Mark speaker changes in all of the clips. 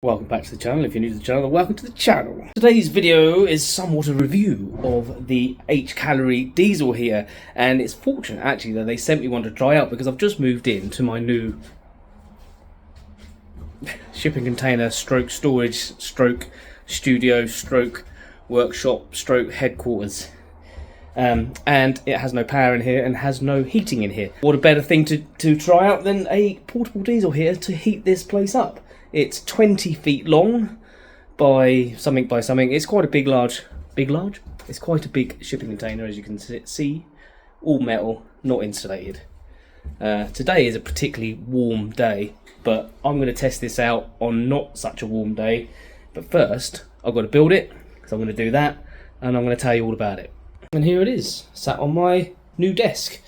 Speaker 1: Welcome back to the channel. If you're new to the channel, welcome to the channel. Today's video is somewhat a review of the HCalory diesel here, and it's fortunate actually that they sent me one to try out because I've just moved into my new shipping container stroke storage stroke studio stroke workshop stroke headquarters. And it has no power in here and has no heating in here. What a better thing to try out than a portable diesel here to heat this place up. It's 20 feet long by something. It's quite a large. It's quite a big shipping container, as you can see. All metal, not insulated. Today is a particularly warm day, but I'm going to test this out on not such a warm day. But first, I've got to build it, so I'm going to do that, and I'm going to tell you all about it. And here it is, sat on my new desk.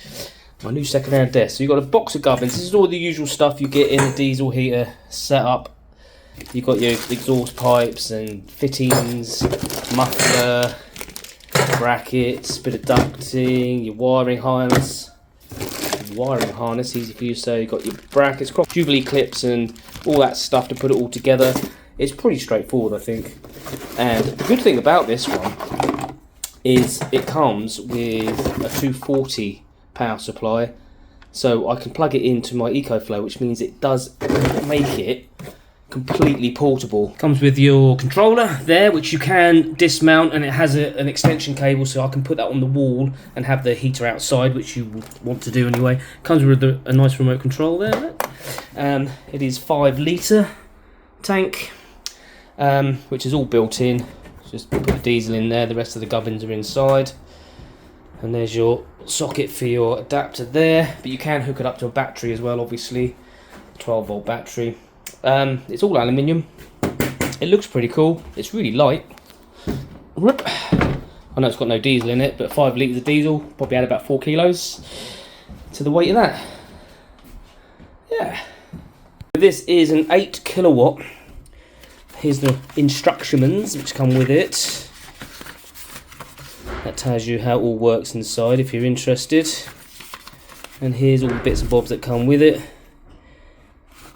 Speaker 1: My new second-hand desk. So you've got a box of gubbins. This is all the usual stuff you get in a diesel heater setup. You've got your exhaust pipes and fittings, muffler, brackets, bit of ducting, your wiring harness. Easy for you to say. You've got your brackets, Jubilee clips, and all that stuff to put it all together. It's pretty straightforward, I think. And the good thing about this one is it comes with a 240 power supply, so I can plug it into my EcoFlow, which means it does make it completely portable. Comes with your controller there, which you can dismount, and it has an extension cable, so I can put that on the wall and have the heater outside, which you would want to do anyway. Comes with a nice remote control there. It is 5-litre tank, which is all built in. Just put the diesel in there, the rest of the gubbins are inside. And there's your socket for your adapter there, but you can hook it up to a battery as well, obviously, 12-volt battery. It's all aluminium. It looks pretty cool. It's really light. I know it's got no diesel in it, but 5 litres of diesel probably add about 4 kilos to the weight of that. Yeah. This is an 8 kilowatt. Here's the instructions which come with it. That tells you how it all works inside if you're interested. And here's all the bits and bobs that come with it.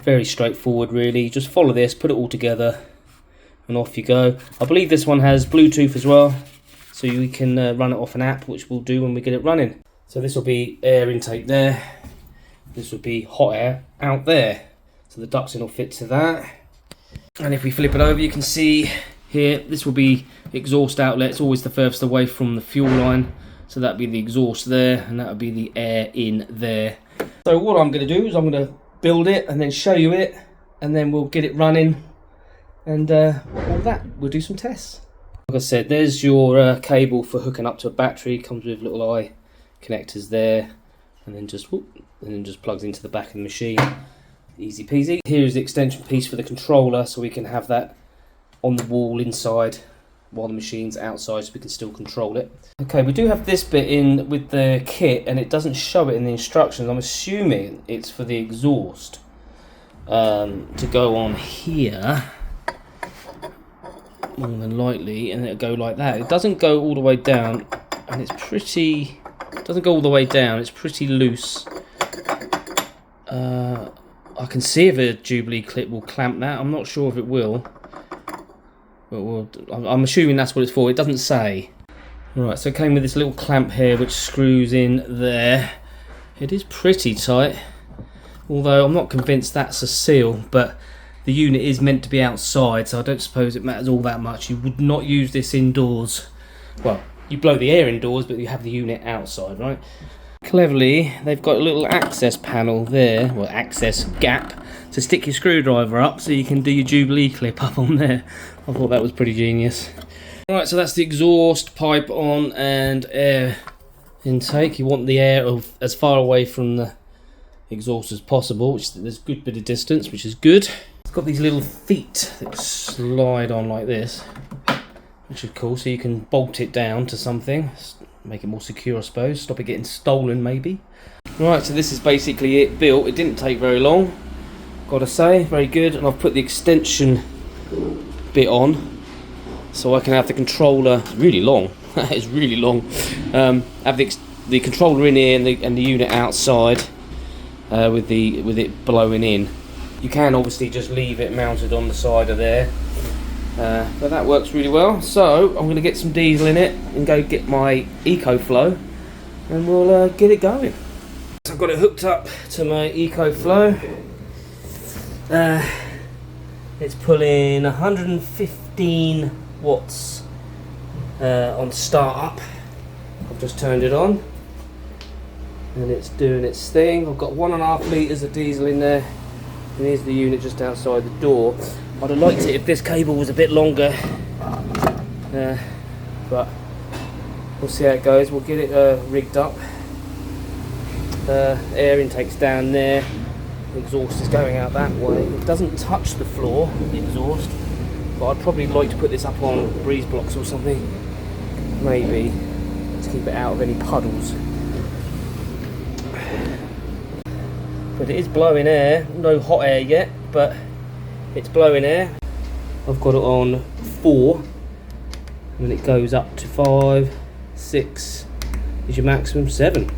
Speaker 1: Very straightforward really. Just follow this, put it all together, and off you go. I believe this one has Bluetooth as well, so you can run it off an app, which we'll do when we get it running. So this will be air intake there. This will be hot air out there. So the ducting will fit to that. And if we flip it over, you can see here, this will be exhaust outlet. It's always the furthest away from the fuel line. So that'll be the exhaust there, and that'll be the air in there. So what I'm going to do is I'm going to build it and then show you it, and then we'll get it running. And all that, we'll do some tests. Like I said, there's your cable for hooking up to a battery. Comes with little eye connectors there, and then just plugs into the back of the machine. Easy peasy. Here's the extension piece for the controller, so we can have that on the wall inside while the machine's outside, so we can still control it. Okay, we do have this bit in with the kit, and it doesn't show it in the instructions. I'm assuming it's for the exhaust to go on here, more than likely, and it'll go like that. It doesn't go all the way down, and it's pretty. It doesn't go all the way down. It's pretty loose. I can see if a Jubilee clip will clamp that. I'm not sure if it will. But I'm assuming that's what it's for. It doesn't say. Right, so it came with this little clamp here which screws in there. It is pretty tight, although I'm not convinced that's a seal, but the unit is meant to be outside, so I don't suppose it matters all that much. You would not use this indoors. Well, you blow the air indoors, but you have the unit outside, right? Cleverly, they've got a little access panel there, well, access gap, to stick your screwdriver up so you can do your Jubilee clip up on there. I thought that was pretty genius. Right, so that's the exhaust pipe on and air intake. You want the air as far away from the exhaust as possible, which there's a good bit of distance, which is good. It's got these little feet that slide on like this, which is cool, so you can bolt it down to something. Make it more secure, I suppose. Stop it getting stolen, maybe. Right, so this is basically it built. It didn't take very long, gotta say. Very good. And I've put the extension bit on, so I can have the controller. It's really long. That is really long. Have the controller in here and the unit outside, with it blowing in. You can obviously just leave it mounted on the side of there, but that works really well. So I'm going to get some diesel in it and go get my EcoFlow, and we'll get it going. So I've got it hooked up to my EcoFlow. It's pulling 115 watts on start up. I've just turned it on and it's doing its thing. I've got 1.5 litres of diesel in there, and here's the unit just outside the door. I'd have liked it if this cable was a bit longer, but we'll see how it goes. We'll get it rigged up. Air intake's down there, the exhaust is going out that way. It doesn't touch the floor, the exhaust, but I'd probably like to put this up on breeze blocks or something, maybe, to keep it out of any puddles. But it is blowing air, no hot air yet, but it's blowing air. I've got it on 4, and it goes up to 5, 6 is your maximum, 7,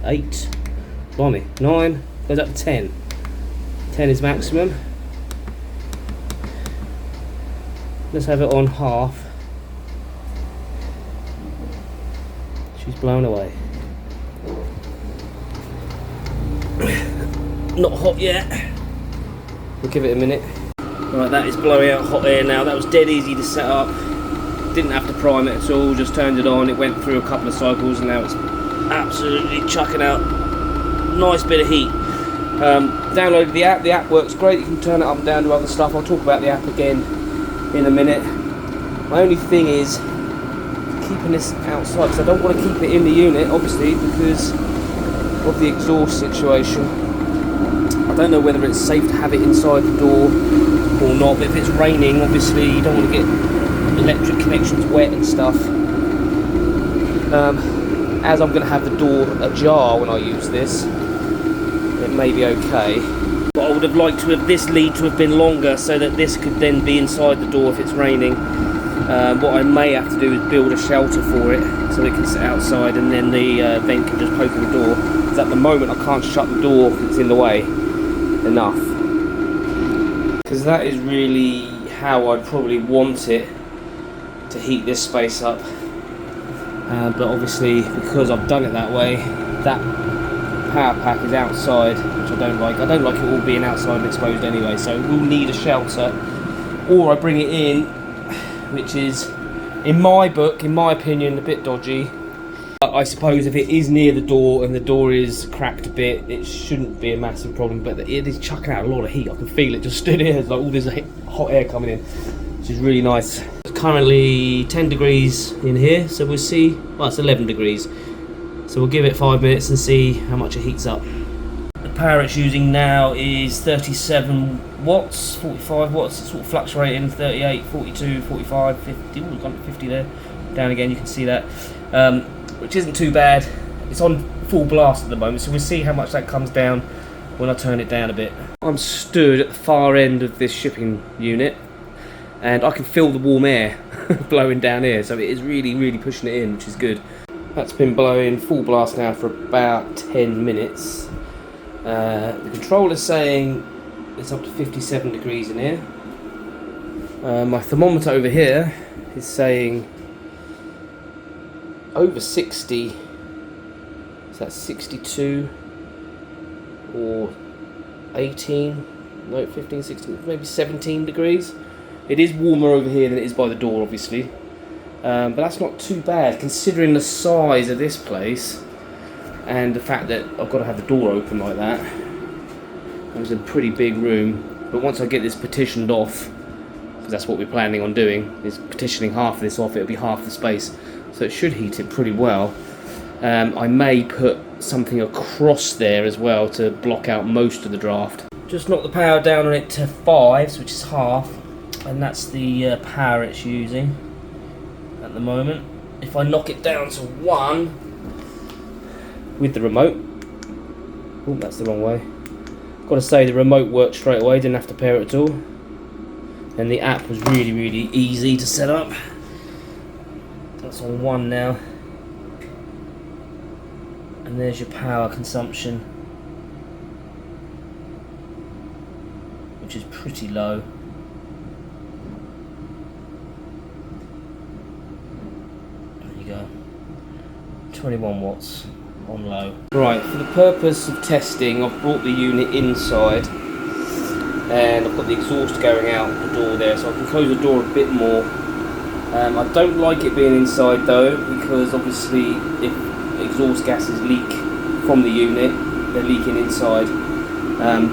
Speaker 1: 8, blimey, 9, goes up to 10. 10 is maximum. Let's have it on half. She's blown away. Not hot yet. We'll give it a minute. Right, that is blowing out hot air now. That was dead easy to set up. Didn't have to prime it at all, just turned it on. It went through a couple of cycles and now it's absolutely chucking out nice bit of heat. Downloaded the app. The app works great. You can turn it up and down to other stuff. I'll talk about the app again in a minute. My only thing is keeping this outside, because I don't want to keep it in the unit, obviously, because of the exhaust situation. I don't know whether it's safe to have it inside the door or not, but if it's raining, obviously you don't want to get electric connections wet and stuff. As I'm going to have the door ajar when I use this, it may be okay. But I would have liked to have this lead to have been longer so that this could then be inside the door if it's raining. What I may have to do is build a shelter for it so it can sit outside, and then the vent can just poke in the door. Because at the moment I can't shut the door because it's in the way enough. Because that is really how I'd probably want it to heat this space up. But obviously, because I've done it that way, that power pack is outside, which I don't like. I don't like it all being outside and exposed anyway, so we'll need a shelter. Or I bring it in, which is, in my book, in my opinion, a bit dodgy. I suppose if it is near the door and the door is cracked a bit, it shouldn't be a massive problem, but it is chucking out a lot of heat. I can feel it just stood here, it's like all this hot air coming in, which is really nice. It's currently 10 degrees in here, so we'll see. Well, it's 11 degrees. So we'll give it 5 minutes and see how much it heats up. The power it's using now is 37 watts, 45 watts. It's sort of fluctuating, 38, 42, 45, 50. Ooh, we've gone to 50 there. Down again, you can see that. Which isn't too bad. It's on full blast at the moment, so we'll see how much that comes down when I turn it down a bit. I'm stood at the far end of this shipping unit, and I can feel the warm air blowing down here, so it is really, really pushing it in, which is good. That's been blowing full blast now for about 10 minutes. The controller's saying it's up to 57 degrees in here. My thermometer over here is saying over 60, so that's 62 or 18, no, 15, 16, maybe 17 degrees. It is warmer over here than it is by the door, obviously, but that's not too bad considering the size of this place and the fact that I've got to have the door open like that. It was a pretty big room, but once I get this partitioned off, because that's what we're planning on doing, is partitioning half of this off, it'll be half the space. So it should heat it pretty well. I may put something across there as well to block out most of the draft. Just knock the power down on it to 5, which is half, and that's the power it's using at the moment. If I knock it down to 1 with the remote, oh, that's the wrong way. Got to say the remote worked straight away, didn't have to pair it at all, and the app was really, really easy to set up. That's on 1 now, and there's your power consumption. pretty low. There you go. 21 watts on low. Right, for the purpose of testing, I've brought the unit inside and I've got the exhaust going out the door there, so I can close the door a bit more. I don't like it being inside though, because obviously if exhaust gases leak from the unit, they're leaking inside.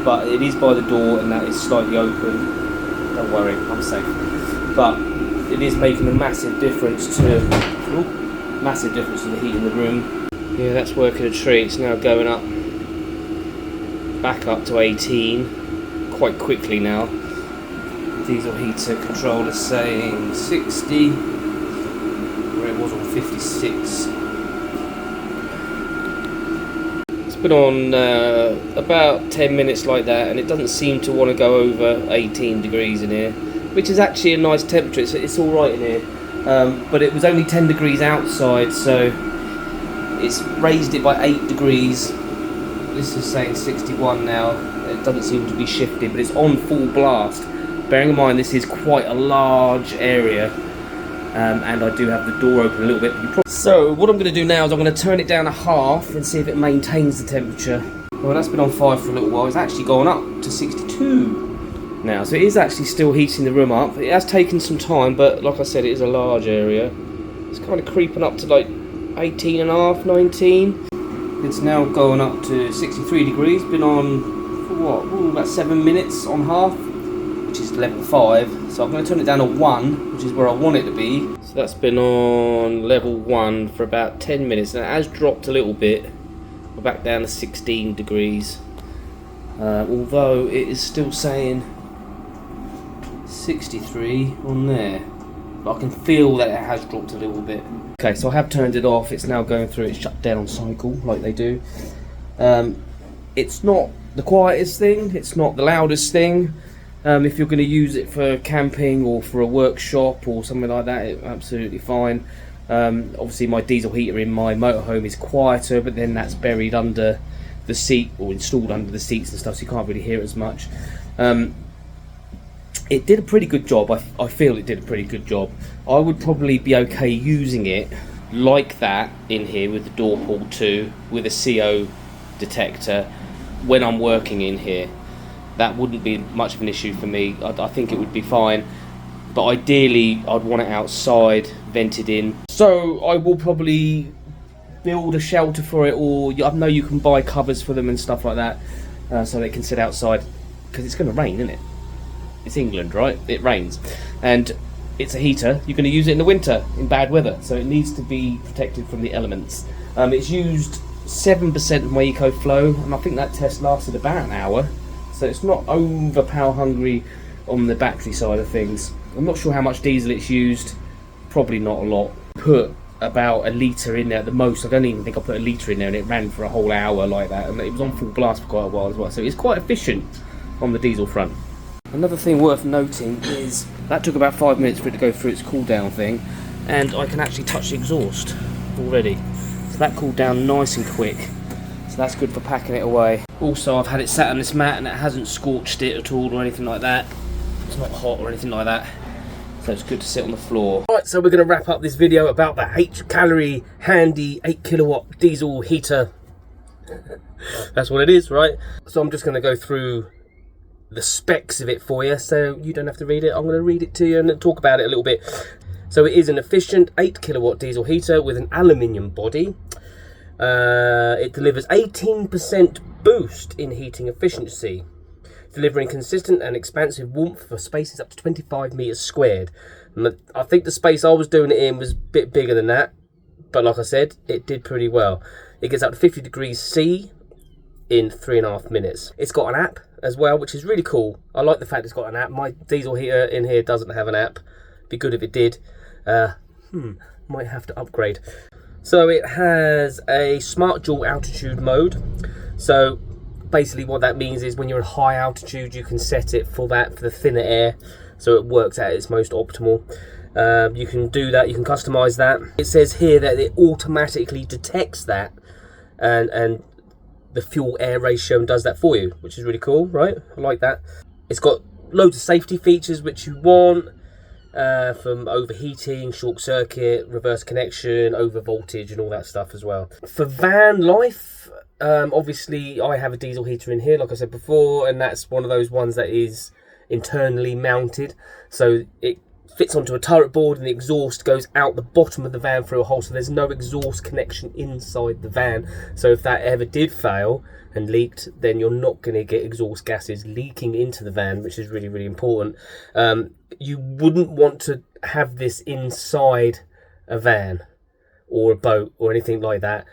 Speaker 1: But it is by the door and that is slightly open. Don't worry, I'm safe. But it is making a massive difference to the heat in the room. Yeah, that's working a treat. It's now going up, back up to 18 quite quickly now. Diesel heater controller saying 60, where it was on 56. It's been on about 10 minutes like that, and it doesn't seem to want to go over 18 degrees in here, which is actually a nice temperature. It's all right in here, but it was only 10 degrees outside, so it's raised it by 8 degrees. This is saying 61 now. It doesn't seem to be shifted, but it's on full blast. Bearing in mind this is quite a large area, and I do have the door open a little bit. So what I'm going to do now is I'm going to turn it down a half and see if it maintains the temperature. Well, that's been on 5 for a little while. It's actually gone up to 62 now, so it is actually still heating the room up. It has taken some time, but like I said, it is a large area. It's kind of creeping up to like 18 and a half, 19. It's now going up to 63 degrees. Been on for what? Ooh, about 7 minutes on half, which is level 5. So I'm going to turn it down to 1, which is where I want it to be. So that's been on level 1 for about 10 minutes, and it has dropped a little bit. We're back down to 16 degrees. Although it is still saying 63 on there. But I can feel that it has dropped a little bit. Okay, so I have turned it off. It's now going through its shutdown cycle like they do. It's not the quietest thing. It's not the loudest thing. If you're going to use it for camping or for a workshop or something like that, it's absolutely fine. Obviously my diesel heater in my motorhome is quieter, but then that's buried under the seat or installed under the seats and stuff, so you can't really hear it as much. It did a pretty good job. I feel it did a pretty good job. I would probably be okay using it like that in here with the door pull too, with a CO detector when I'm working in here. That wouldn't be much of an issue for me. I think it would be fine, but ideally I'd want it outside, vented in. So I will probably build a shelter for it, or I know you can buy covers for them and stuff like that, so they can sit outside, because it's going to rain, isn't it? It's England, right? It rains, and it's a heater. You're going to use it in the winter in bad weather, so it needs to be protected from the elements. It's used 7% of my EcoFlow, and I think that test lasted about an hour. So it's not over power hungry on the battery side of things. I'm not sure how much diesel it's used, probably not a lot. Put about a litre in there at the most. I don't even think I put a litre in there, and it ran for a whole hour like that, and it was on full blast for quite a while as well. So it's quite efficient on the diesel front. Another thing worth noting is that took about 5 minutes for it to go through its cool down thing, and I can actually touch the exhaust already. So that cooled down nice and quick. So that's good for packing it away. Also, I've had it sat on this mat and it hasn't scorched it at all or anything like that. It's not hot or anything like that. So it's good to sit on the floor. Right, so we're going to wrap up this video about the HCalory handy 8kW diesel heater. That's what it is, right? So I'm just going to go through the specs of it for you, so you don't have to read it. I'm going to read it to you and talk about it a little bit. So it is an efficient 8kW diesel heater with an aluminium body. It delivers 18% boost in heating efficiency, delivering consistent and expansive warmth for spaces up to 25 meters squared. And I think the space I was doing it in was a bit bigger than that, but like I said, it did pretty well. It gets up to 50 degrees C in 3.5 minutes. It's got an app as well, which is really cool. I like the fact it's got an app. My diesel heater in here doesn't have an app. Be good if it did. Might have to upgrade. So it has a smart dual altitude mode. So basically what that means is when you're at high altitude, you can set it for the thinner air, so it works at its most optimal. You can do that, you can customize that. It says here that it automatically detects that and the fuel air ratio and does that for you, which is really cool, right? I like that. It's got loads of safety features which you want, from overheating, short circuit, reverse connection, over voltage and all that stuff as well. For van life, obviously I have a diesel heater in here, like I said before, and that's one of those ones that is internally mounted, so it fits onto a turret board and the exhaust goes out the bottom of the van through a hole, so there's no exhaust connection inside the van. So if that ever did fail and leaked, then you're not going to get exhaust gases leaking into the van, which is really, really important. You wouldn't want to have this inside a van or a boat or anything like that,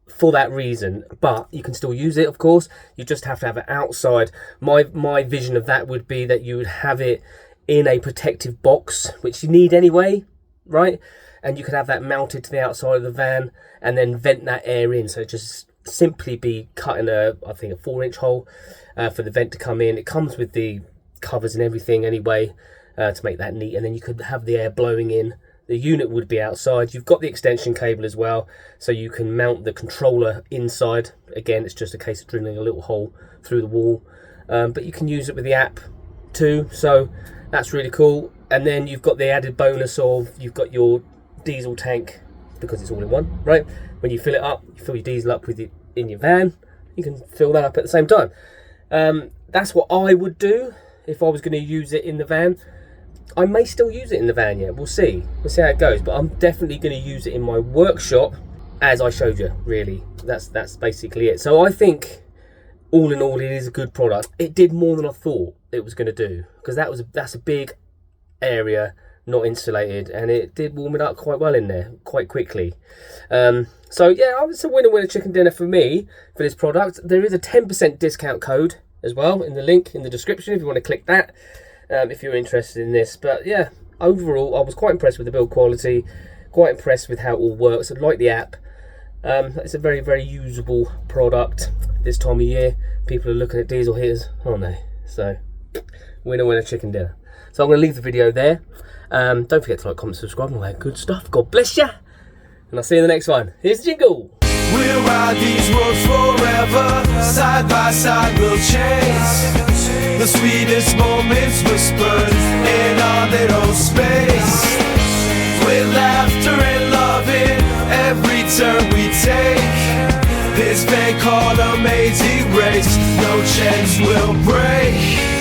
Speaker 1: for that reason, but you can still use it, of course. You just have to have it outside. My vision of that would be that you would have it in a protective box, which you need anyway, right? And you could have that mounted to the outside of the van and then vent that air in. So just simply be cutting I think a 4-inch hole for the vent to come in. It comes with the covers and everything anyway, to make that neat, and then you could have the air blowing in. The unit would be outside. You've got the extension cable as well, so you can mount the controller inside. Again, it's just a case of drilling a little hole through the wall, but you can use it with the app too, so that's really cool. And then you've got the added bonus of you've got your diesel tank, because it's all in one, right? When you fill it up, you fill your diesel up with it in your van, you can fill that up at the same time. That's what I would do if I was going to use it in the van. I may still use it in the van yet, we'll see how it goes, but I'm definitely going to use it in my workshop, as I showed you. Really, that's basically it. So I think all in all, it is a good product. It did more than I thought it was going to do, because that's a big area not insulated, and it did warm it up quite well in there quite quickly. So yeah, it's a winner chicken dinner for me for this product. There is a 10% discount code as well in the link in the description if you want to click that, if you're interested in this. But yeah, overall I was quite impressed with the build quality, quite impressed with how it all works. I like the app. It's a very, very usable product this time of year. People are looking at diesel heaters, aren't they? So winner chicken dinner. So I'm going to leave the video there. Don't forget to like, comment, subscribe, and all that good stuff. God bless you, and I'll see you in the next one. Here's the jingle.
Speaker 2: We'll ride these roads forever, side by side we'll chase the sweetest moments whispered in our little space. With laughter and loving every turn we take, this thing called amazing race, no chance will break.